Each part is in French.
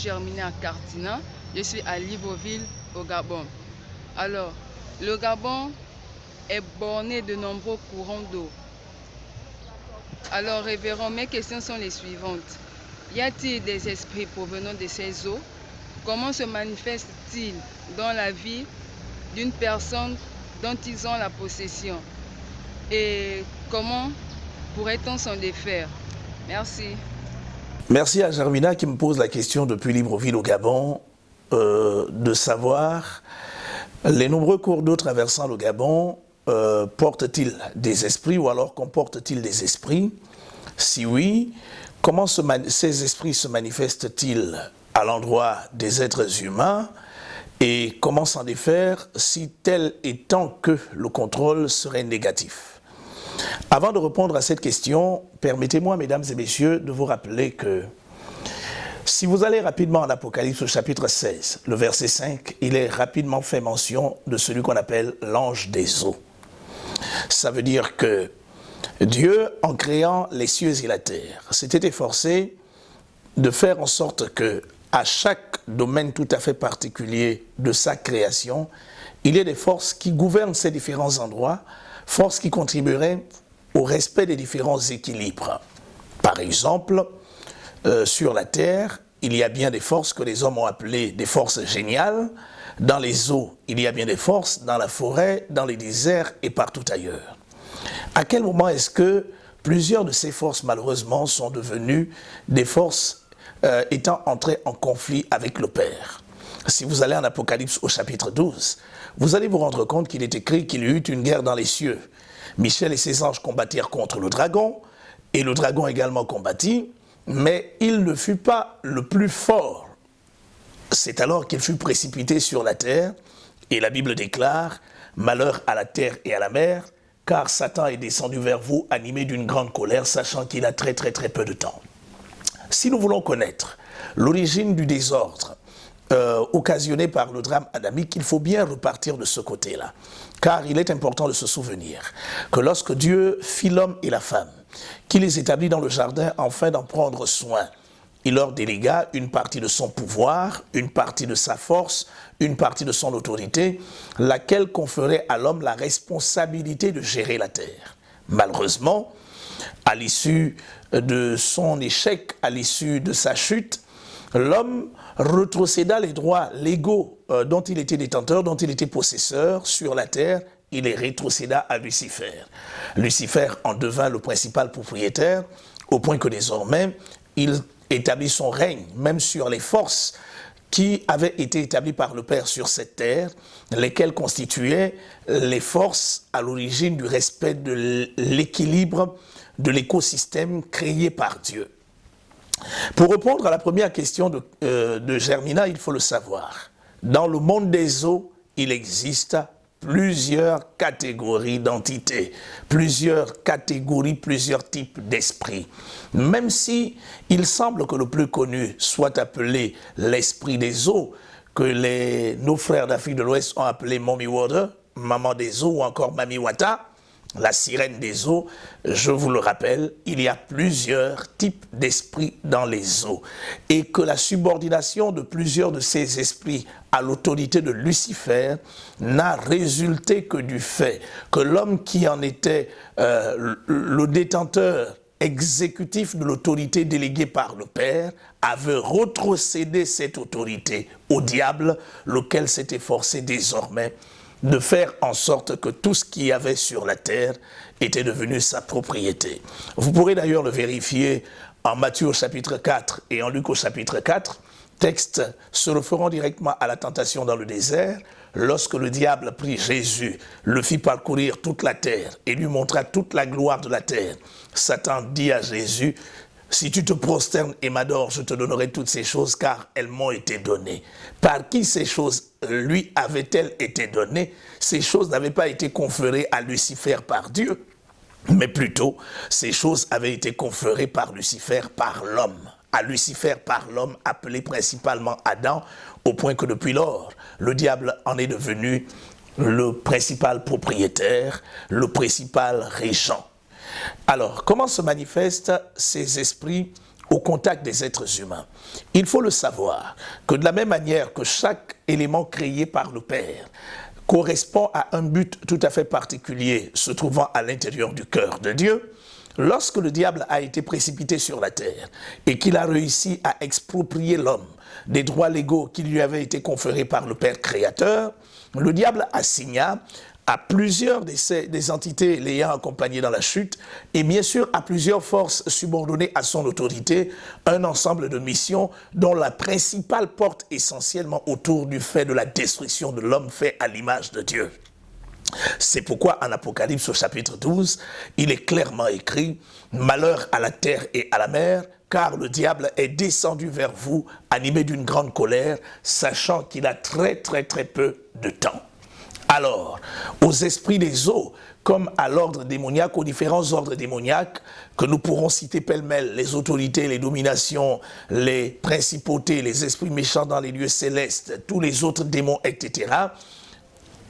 Germina Cartina. Je suis à Libreville, au Gabon. Alors, le Gabon est borné de nombreux courants d'eau. Alors, révérend, mes questions sont les suivantes. Y a-t-il des esprits provenant de ces eaux? Comment se manifestent-ils dans la vie d'une personne dont ils ont la possession? Et comment pourrait-on s'en défaire? Merci. Merci à Germina qui me pose la question depuis Libreville au Gabon de savoir les nombreux cours d'eau traversant le Gabon portent-ils des esprits ou alors comportent-ils des esprits? Si oui, comment ces esprits se manifestent-ils à l'endroit des êtres humains et comment s'en défaire si tel est tant que le contrôle serait négatif? Avant de répondre à cette question, permettez-moi, mesdames et messieurs, de vous rappeler que si vous allez rapidement en Apocalypse au chapitre 16, le verset 5, il est rapidement fait mention de celui qu'on appelle l'ange des eaux. Ça veut dire que Dieu, en créant les cieux et la terre, s'était efforcé de faire en sorte que, à chaque domaine tout à fait particulier de sa création, il y ait des forces qui gouvernent ces différents endroits, forces qui contribueraient au respect des différents équilibres. Par exemple, sur la terre, il y a bien des forces que les hommes ont appelées des forces géniales. Dans les eaux, il y a bien des forces, dans la forêt, dans les déserts et partout ailleurs. À quel moment est-ce que plusieurs de ces forces, malheureusement, sont devenues des forces étant entrées en conflit avec le Père? Si vous allez en Apocalypse au chapitre 12, vous allez vous rendre compte qu'il est écrit qu'il y eut une guerre dans les cieux. Michel et ses anges combattirent contre le dragon, et le dragon également combattit, mais il ne fut pas le plus fort. C'est alors qu'il fut précipité sur la terre, et la Bible déclare « Malheur à la terre et à la mer, car Satan est descendu vers vous animé d'une grande colère, sachant qu'il a très peu de temps. » Si nous voulons connaître l'origine du désordre occasionné par le drame adamique, il faut bien repartir de ce côté-là. Car il est important de se souvenir que lorsque Dieu fit l'homme et la femme, qu'il les établit dans le jardin afin d'en prendre soin, il leur délégua une partie de son pouvoir, une partie de sa force, une partie de son autorité, laquelle conférait à l'homme la responsabilité de gérer la terre. Malheureusement, à l'issue de son échec, à l'issue de sa chute, l'homme rétrocéda les droits légaux dont il était détenteur, dont il était possesseur sur la terre. Il les rétrocéda à Lucifer. Lucifer en devint le principal propriétaire, au point que désormais, il établit son règne, même sur les forces qui avaient été établies par le Père sur cette terre, lesquelles constituaient les forces à l'origine du respect de l'équilibre de l'écosystème créé par Dieu. Pour répondre à la première question de Germina, il faut le savoir. Dans le monde des eaux, il existe plusieurs catégories d'entités, plusieurs catégories, plusieurs types d'esprits. Même si il semble que le plus connu soit appelé l'esprit des eaux, que nos frères d'Afrique de l'Ouest ont appelé Mommy Water, maman des eaux ou encore Mami Wata, la sirène des eaux, je vous le rappelle, il y a plusieurs types d'esprits dans les eaux et que la subordination de plusieurs de ces esprits à l'autorité de Lucifer n'a résulté que du fait que l'homme qui en était le détenteur exécutif de l'autorité déléguée par le Père avait rétrocédé cette autorité au diable, lequel s'est efforcé désormais de faire en sorte que tout ce qu'il y avait sur la terre était devenu sa propriété. Vous pourrez d'ailleurs le vérifier en Matthieu au chapitre 4 et en Luc au chapitre 4, textes se référant directement à la tentation dans le désert, lorsque le diable prit Jésus, le fit parcourir toute la terre et lui montra toute la gloire de la terre. Satan dit à Jésus, si tu te prosternes et m'adores, je te donnerai toutes ces choses car elles m'ont été données. Par qui ces choses lui avaient-elles été données? Ces choses n'avaient pas été conférées à Lucifer par Dieu, mais plutôt ces choses avaient été conférées par Lucifer par l'homme. À Lucifer par l'homme, appelé principalement Adam, au point que depuis lors, le diable en est devenu le principal propriétaire, le principal régent. Alors, comment se manifestent ces esprits au contact des êtres humains. Il faut le savoir que de la même manière que chaque élément créé par le Père correspond à un but tout à fait particulier se trouvant à l'intérieur du cœur de Dieu, lorsque le diable a été précipité sur la terre et qu'il a réussi à exproprier l'homme des droits légaux qui lui avaient été conférés par le Père créateur, le diable assigna à plusieurs des entités l'ayant accompagné dans la chute et bien sûr à plusieurs forces subordonnées à son autorité un ensemble de missions dont la principale porte essentiellement autour du fait de la destruction de l'homme fait à l'image de Dieu. C'est pourquoi en Apocalypse au chapitre 12, il est clairement écrit « Malheur à la terre et à la mer, car le diable est descendu vers vous, animé d'une grande colère, sachant qu'il a très peu de temps. » Alors, aux esprits des eaux, comme à l'ordre démoniaque, aux différents ordres démoniaques, que nous pourrons citer pêle-mêle, les autorités, les dominations, les principautés, les esprits méchants dans les lieux célestes, tous les autres démons, etc.,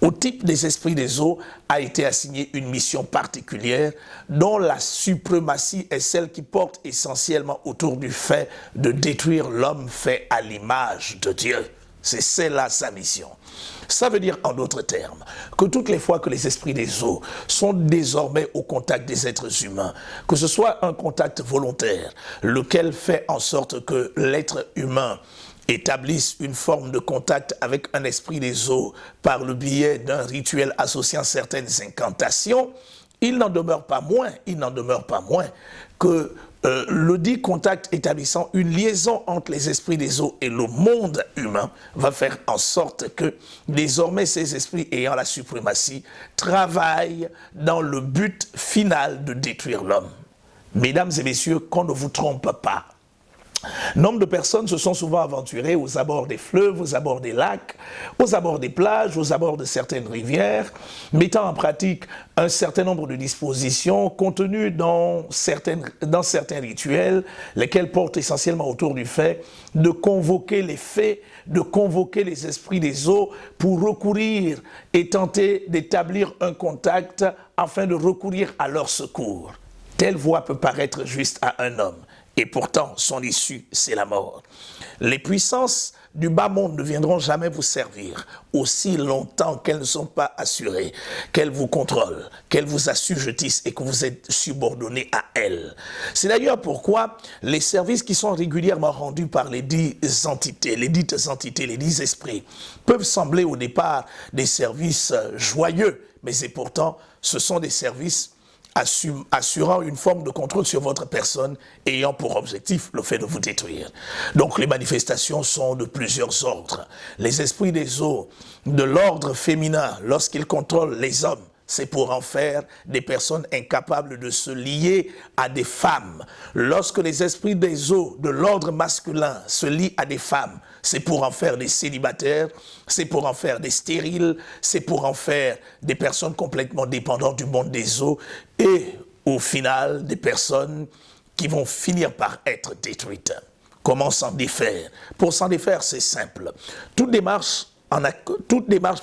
au type des esprits des eaux a été assignée une mission particulière dont la suprématie est celle qui porte essentiellement autour du fait de détruire l'homme fait à l'image de Dieu. C'est celle-là sa mission. Ça veut dire en d'autres termes que toutes les fois que les esprits des eaux sont désormais au contact des êtres humains, que ce soit un contact volontaire, lequel fait en sorte que l'être humain établissent une forme de contact avec un esprit des eaux par le biais d'un rituel associant certaines incantations, il n'en demeure pas moins que le dit contact établissant une liaison entre les esprits des eaux et le monde humain va faire en sorte que désormais ces esprits ayant la suprématie travaillent dans le but final de détruire l'homme. Mesdames et messieurs, qu'on ne vous trompe pas. Nombre de personnes se sont souvent aventurées aux abords des fleuves, aux abords des lacs, aux abords des plages, aux abords de certaines rivières, mettant en pratique un certain nombre de dispositions contenues dans certains rituels, lesquels portent essentiellement autour du fait de convoquer les fées, de convoquer les esprits des eaux pour recourir et tenter d'établir un contact afin de recourir à leur secours. Telle voie peut paraître juste à un homme. Et pourtant, son issue, c'est la mort. Les puissances du bas monde ne viendront jamais vous servir aussi longtemps qu'elles ne sont pas assurées, qu'elles vous contrôlent, qu'elles vous assujettissent et que vous êtes subordonnés à elles. C'est d'ailleurs pourquoi les services qui sont régulièrement rendus par les dites entités, les dits esprits, peuvent sembler au départ des services joyeux, mais pourtant, ce sont des services assurant une forme de contrôle sur votre personne, ayant pour objectif le fait de vous détruire. Donc les manifestations sont de plusieurs ordres. Les esprits des eaux, de l'ordre féminin, lorsqu'ils contrôlent les hommes, c'est pour en faire des personnes incapables de se lier à des femmes. Lorsque les esprits des eaux de l'ordre masculin se lient à des femmes, c'est pour en faire des célibataires, c'est pour en faire des stériles, c'est pour en faire des personnes complètement dépendantes du monde des eaux et au final des personnes qui vont finir par être détruites. Comment s'en défaire? Pour s'en défaire, c'est simple. Toute démarche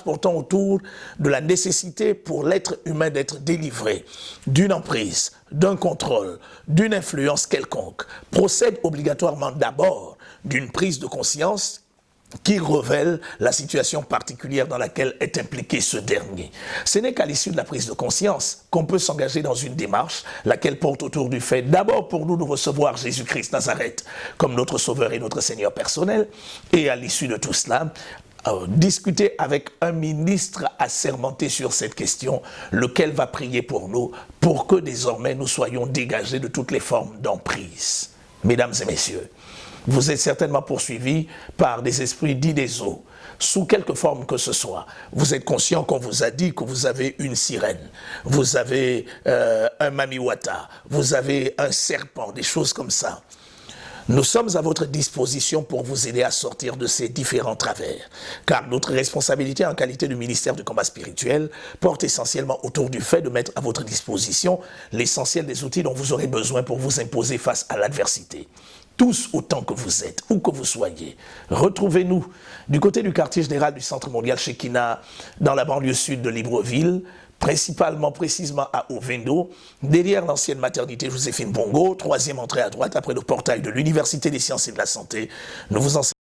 portant autour de la nécessité pour l'être humain d'être délivré d'une emprise, d'un contrôle, d'une influence quelconque, procède obligatoirement d'abord d'une prise de conscience qui révèle la situation particulière dans laquelle est impliqué ce dernier. Ce n'est qu'à l'issue de la prise de conscience qu'on peut s'engager dans une démarche, laquelle porte autour du fait, d'abord pour nous de recevoir Jésus-Christ Nazareth comme notre Sauveur et notre Seigneur personnel, et à l'issue de tout cela, discuter avec un ministre assermenté sur cette question, lequel va prier pour nous, pour que désormais nous soyons dégagés de toutes les formes d'emprise. Mesdames et messieurs, vous êtes certainement poursuivis par des esprits dits des eaux, sous quelque forme que ce soit. Vous êtes conscient qu'on vous a dit que vous avez une sirène, vous avez un mamiwata, vous avez un serpent, des choses comme ça. Nous sommes à votre disposition pour vous aider à sortir de ces différents travers, car notre responsabilité en qualité de ministère du combat spirituel porte essentiellement autour du fait de mettre à votre disposition l'essentiel des outils dont vous aurez besoin pour vous imposer face à l'adversité. Tous autant que vous êtes, où que vous soyez, retrouvez-nous du côté du quartier général du Centre mondial Shekinah, dans la banlieue sud de Libreville, précisément à Ovendo, derrière l'ancienne maternité Joséphine Bongo, troisième entrée à droite après le portail de l'Université des sciences et de la santé. Nous vous enseignons